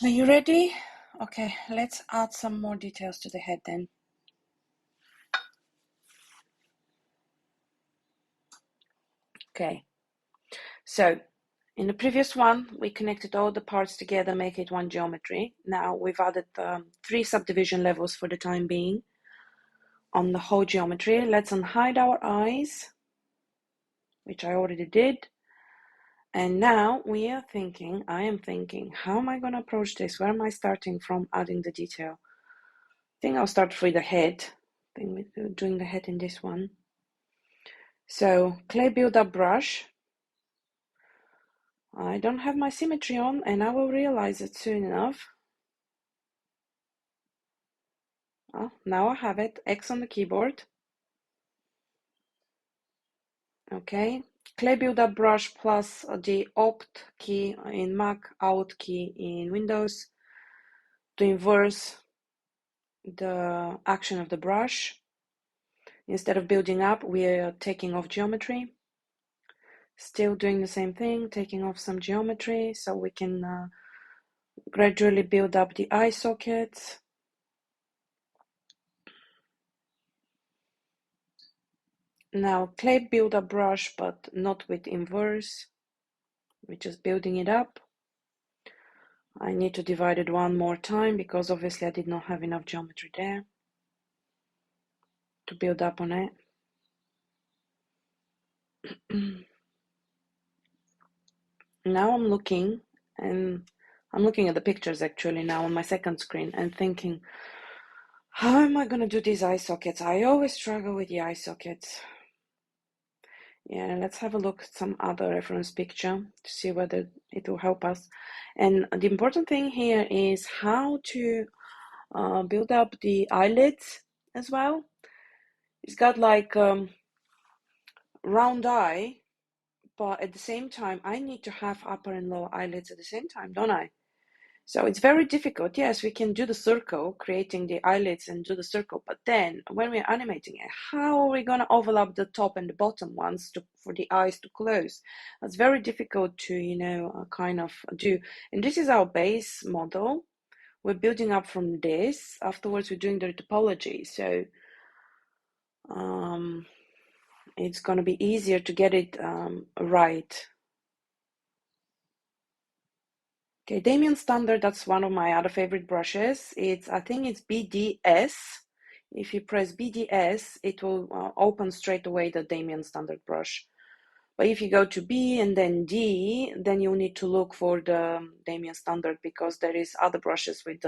Are you ready? Okay, let's add some more details to the head then. Okay, so in the previous one, we connected all the parts together, make it one geometry. Now we've added 3 subdivision levels for the time being on the whole geometry. Let's unhide our eyes, which I already did. And now I am thinking, how am I going to approach this? Where am I starting from adding the detail? I think I'll start with the head. I think we're doing the head in this one. So clay build-up brush. I don't have my symmetry on, and I will realize it soon enough. Oh, now I have it. X on the keyboard. Okay. Clay build-up brush plus the Opt key in Mac, Alt key in Windows to inverse the action of the brush. Instead of building up, we are taking off geometry. Still doing the same thing, taking off some geometry so we can gradually build up the eye sockets. Now clay build-up brush, but not with inverse. We're just building it up. I need to divide it one more time because obviously I did not have enough geometry there to build up on it. Now I'm looking at the pictures actually now on my second screen and thinking, how am I going to do these eye sockets? I always struggle with the eye sockets. Yeah, let's have a look at some other reference picture to see whether it will help us. And the important thing here is how to build up the eyelids as well. It's got like round eye, but at the same time, I need to have upper and lower eyelids at the same time, don't I? So it's very difficult. Yes, we can do the circle, creating the eyelids and do the circle, but then when we're animating it, how are we going to overlap the top and the bottom ones for the eyes to close? That's very difficult to, kind of do. And this is our base model. We're building up from this. Afterwards, we're doing the topology. So it's going to be easier to get it right. Okay, Damien Standard, that's one of my other favorite brushes. I think it's BDS. If you press BDS, it will open straight away the Damien Standard brush. But if you go to B and then D, then you need to look for the Damien Standard because there is other brushes with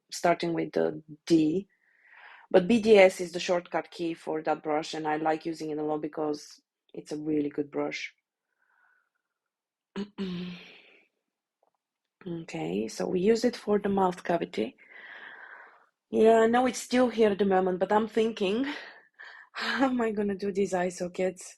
starting with the D. But BDS is the shortcut key for that brush, and I like using it a lot because it's a really good brush. Okay, so we use it for the mouth cavity. Yeah, I know it's still here at the moment, but I'm thinking, how am I gonna do these eye sockets?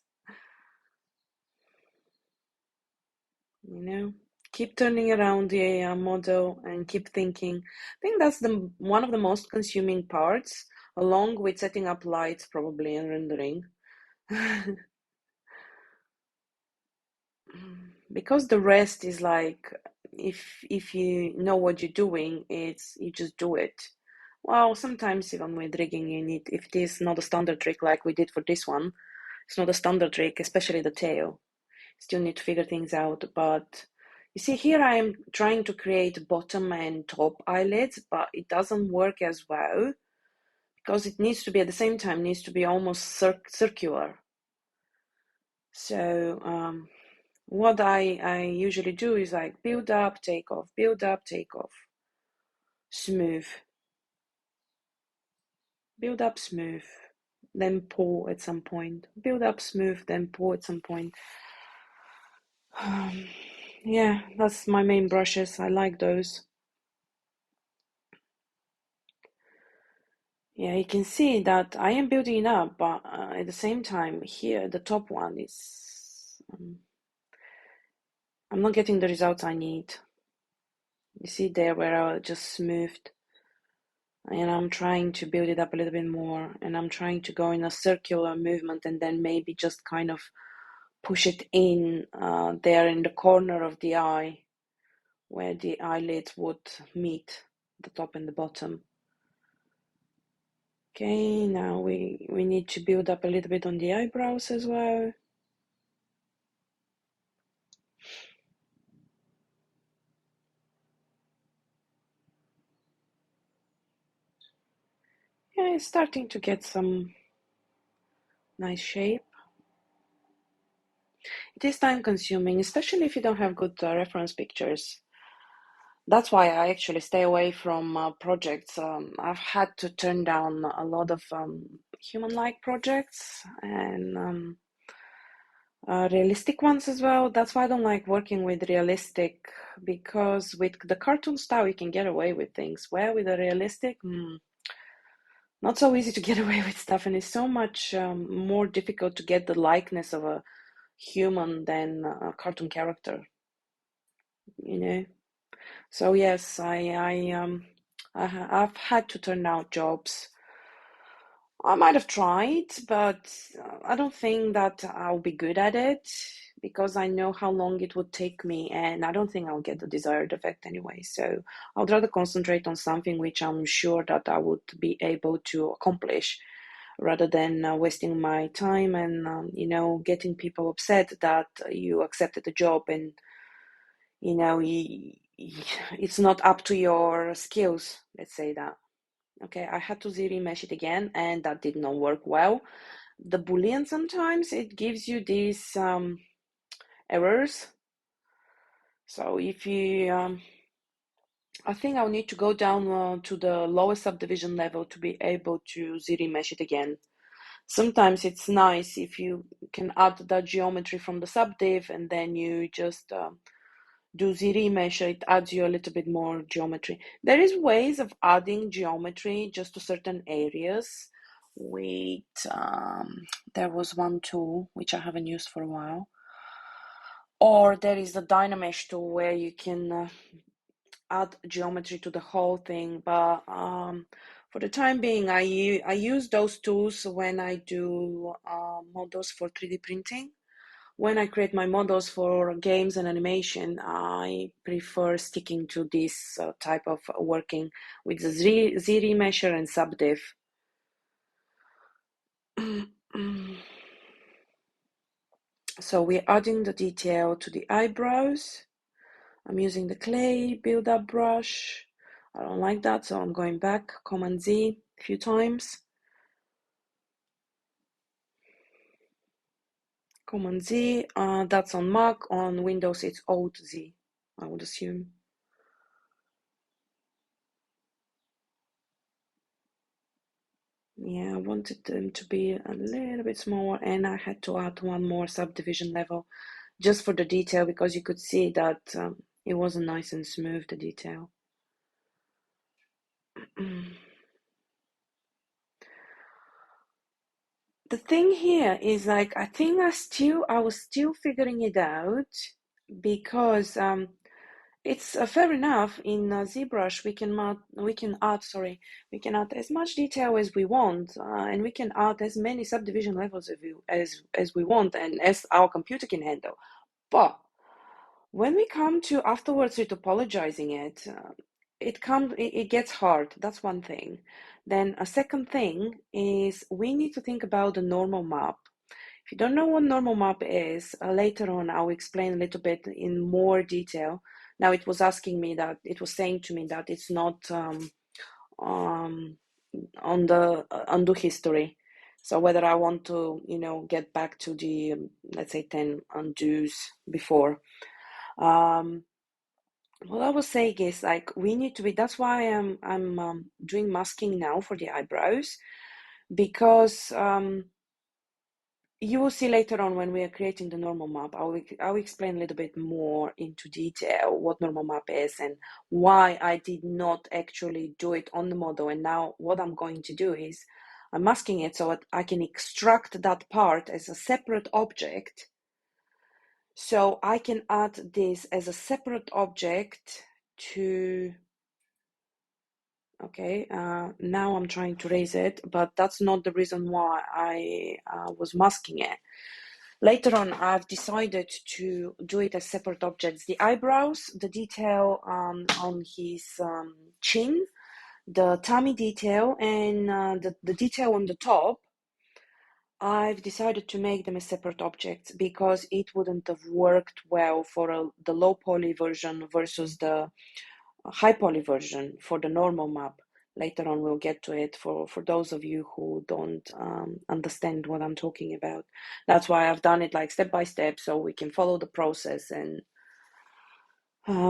Keep turning around the model and keep thinking. I think that's one of the most consuming parts, along with setting up lights probably and rendering. Because the rest is like, if you know what you're doing, you just do it. Well, sometimes even with rigging, if it is not a standard trick like we did for this one, it's not a standard trick, especially the tail. Still need to figure things out. But you see, here I am trying to create bottom and top eyelids, but it doesn't work as well because it needs to be at the same time, needs to be almost circular. So what I usually do is like build up, take off, build up, take off, smooth, build up, smooth, then pull at some point, build up, smooth, then pull at some point. Yeah, that's my main brushes. I like those. Yeah, you can see that I am building it up, but at the same time here, the top one is, I'm not getting the results I need. You see there where I just smoothed, and I'm trying to build it up a little bit more, and I'm trying to go in a circular movement and then maybe just kind of push it in there in the corner of the eye where the eyelids would meet the top and the bottom. Okay, now we need to build up a little bit on the eyebrows as well. Yeah, it's starting to get some nice shape. It is time consuming, especially if you don't have good reference pictures. That's why I actually stay away from projects. I've had to turn down a lot of human-like projects and realistic ones as well. That's why I don't like working with realistic, because with the cartoon style you can get away with things. Where with the realistic, not so easy to get away with stuff, and it's so much more difficult to get the likeness of a human than a cartoon character, you know. So yes, I've had to turn down jobs. I might have tried, but I don't think that I'll be good at it because I know how long it would take me, and I don't think I'll get the desired effect anyway. So I'd rather concentrate on something which I'm sure that I would be able to accomplish rather than wasting my time and getting people upset that you accepted the job and it's not up to your skills, let's say that. Okay, I had to zero mesh it again, and that did not work well. The Boolean, sometimes it gives you these errors. So if you I think I'll need to go down to the lowest subdivision level to be able to zero mesh it again. Sometimes it's nice if you can add that geometry from the subdiv and then you just do zero mesh, it adds you a little bit more geometry. There is ways of adding geometry just to certain areas. Wait, there was one tool which I haven't used for a while. Or there is the Dynamesh tool where you can add geometry to the whole thing. But for the time being, I use those tools when I do models for 3D printing. When I create my models for games and animation, I prefer sticking to this type of working with the Z-remesher and subdiv. So we're adding the detail to the eyebrows. I'm using the clay build-up brush. I don't like that, so I'm going back, Command Z a few times. Command Z, that's on Mac. On Windows, it's Alt Z, I would assume. Yeah, I wanted them to be a little bit smaller, and I had to add one more subdivision level just for the detail, because you could see that it wasn't nice and smooth, the detail. The thing here is, like, I think I was still figuring it out, because it's fair enough. In ZBrush, we can add as much detail as we want, and we can add as many subdivision levels as we want, and as our computer can handle. But when we come to afterwards retopologizing it, it gets hard. That's one thing. Then a second thing is we need to think about the normal map. If you don't know what normal map is, later on I'll explain a little bit in more detail. Now it was saying to me that it's not on the undo history. So whether I want to, get back to the, let's say, 10 undos before. What I was saying is, like, we need to be. That's why I'm doing masking now for the eyebrows, because you will see later on when we are creating the normal map. I'll explain a little bit more into detail what normal map is and why I did not actually do it on the model. And now what I'm going to do is I'm masking it so that I can extract that part as a separate object. So I can add this as a separate object to, okay, now I'm trying to raise it, but that's not the reason why I was masking it. Later on, I've decided to do it as separate objects. The eyebrows, the detail on his chin, the tummy detail, and the detail on the top, I've decided to make them as separate objects because it wouldn't have worked well for the low poly version versus the high poly version for the normal map. Later on, we'll get to it for those of you who don't understand what I'm talking about. That's why I've done it like step by step so we can follow the process and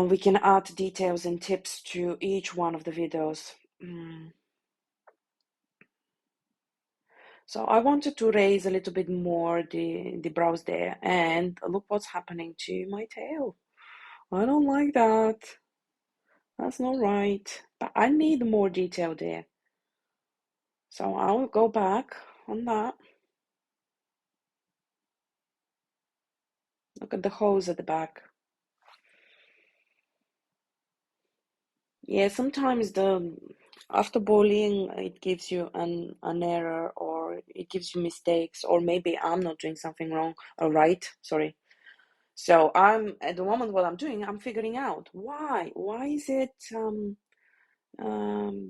we can add details and tips to each one of the videos. So I wanted to raise a little bit more the brows there, and look what's happening to my tail. I don't like that. That's not right. But I need more detail there. So I'll go back on that. Look at the hose at the back. Yeah, sometimes after bullying it gives you an error, or it gives you mistakes, or maybe I'm not doing something wrong or right. Sorry. So I'm at the moment what I'm doing, I'm figuring out why. Why is it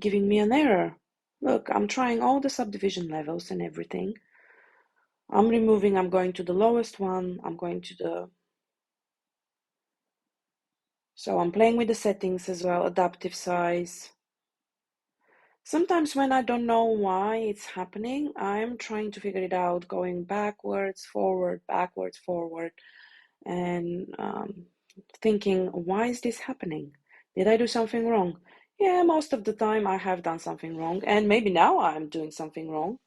giving me an error? Look, I'm trying all the subdivision levels and everything. I'm going to the lowest one. So I'm playing with the settings as well, adaptive size. Sometimes when I don't know why it's happening, I'm trying to figure it out, going backwards, forward, and thinking, why is this happening? Did I do something wrong? Yeah, most of the time I have done something wrong, and maybe now I'm doing something wrong.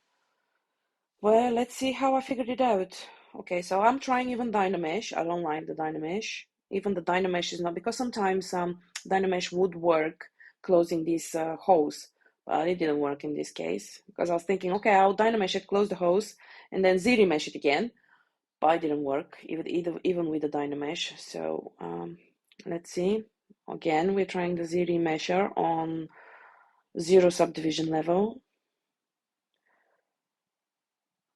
Well, let's see how I figured it out. Okay, so I'm trying even Dynamesh. I don't like the Dynamesh. Even the Dynamesh is not, because sometimes Dynamesh would work closing these holes, but it didn't work in this case because I was thinking, okay, I'll Dynamesh it, close the hose, and then Z-remesh it again, but it didn't work even with the Dynamesh. So let's see. Again, we're trying the Z-remesher on 0 subdivision level.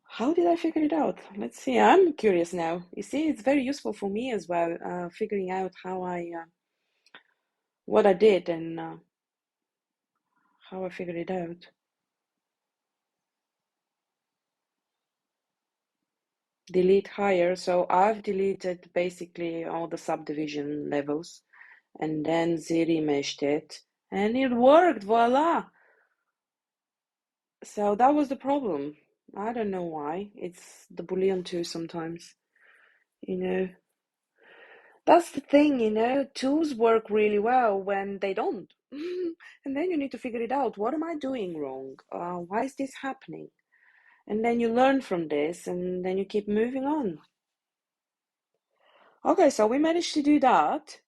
How did I figure it out? Let's see. I'm curious now. You see, it's very useful for me as well, figuring out what I did and how I figured it out. Delete higher. So I've deleted basically all the subdivision levels and then Z-remeshed it, and it worked. Voila. So that was the problem. I don't know why. It's the Boolean too sometimes, you know. That's the thing, tools work really well when they don't. And then you need to figure it out. What am I doing wrong? Why is this happening? And then you learn from this and then you keep moving on. Okay, so we managed to do that.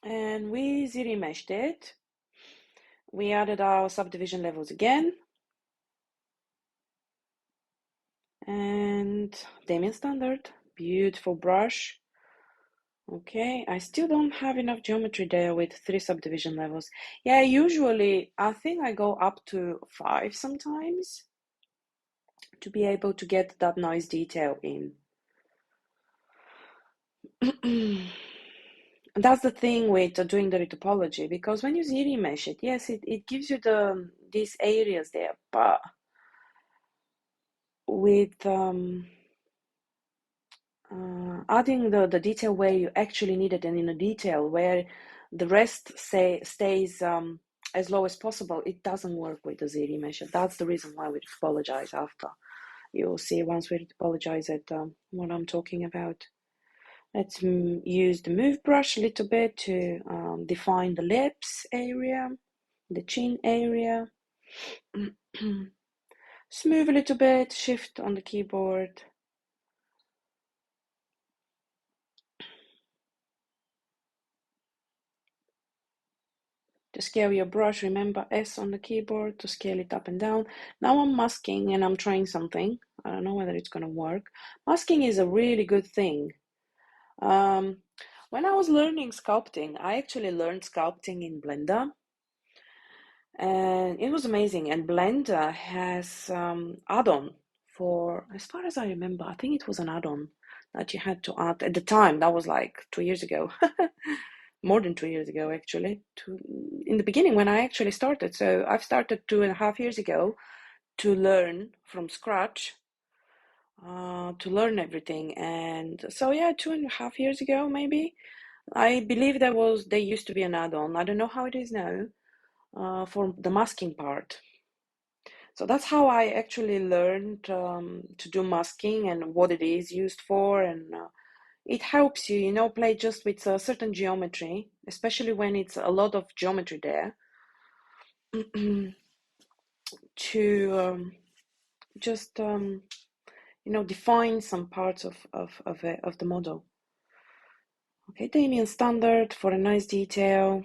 And we Z-remeshed it. We added our subdivision levels again. And Damien Standard, beautiful brush. Okay, I still don't have enough geometry there with 3 subdivision levels. Yeah, usually I think I go up to 5 sometimes to be able to get that nice detail in. That's the thing with doing the retopology, because when you Z-remesh it, yes, it gives you these areas there, but with adding the detail where you actually need it and in a detail where the rest stays as low as possible, it doesn't work with the Z-remesh. That's the reason why we retopologize after. You'll see once we retopologize it what I'm talking about. Let's use the move brush a little bit to define the lips area, the chin area. Smooth a little bit, shift on the keyboard. To scale your brush, remember S on the keyboard to scale it up and down. Now I'm masking and I'm trying something. I don't know whether it's going to work. Masking is a really good thing. When I was learning sculpting, I actually learned sculpting in Blender. And it was amazing. And Blender has add-on for, as far as I remember, I think it was an add-on that you had to add at the time. That was like 2 years ago. More than 2 years ago, actually, in the beginning when I actually started. So I've started 2.5 years ago to learn from scratch, to learn everything. And so, yeah, 2.5 years ago, maybe, I believe there used to be an add-on. I don't know how it is now, for the masking part. So that's how I actually learned to do masking and what it is used for. And it helps you, play just with a certain geometry, especially when it's a lot of geometry there, to just define some parts of the model. Okay, Damien standard for a nice detail.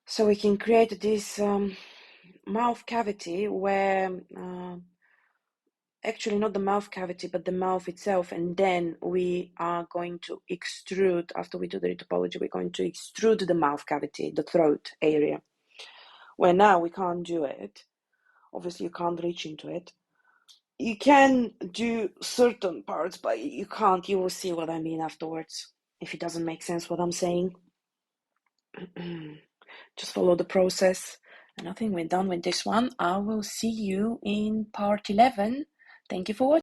So we can create this mouth cavity where actually not the mouth cavity, but the mouth itself. And then we are going to extrude, after we do the retopology, we're going to extrude the mouth cavity, the throat area, where now we can't do it. Obviously, you can't reach into it. You can do certain parts, but you can't. You will see what I mean afterwards, if it doesn't make sense what I'm saying. Just follow the process. And I think we're done with this one. I will see you in part 11. Thank you for watching.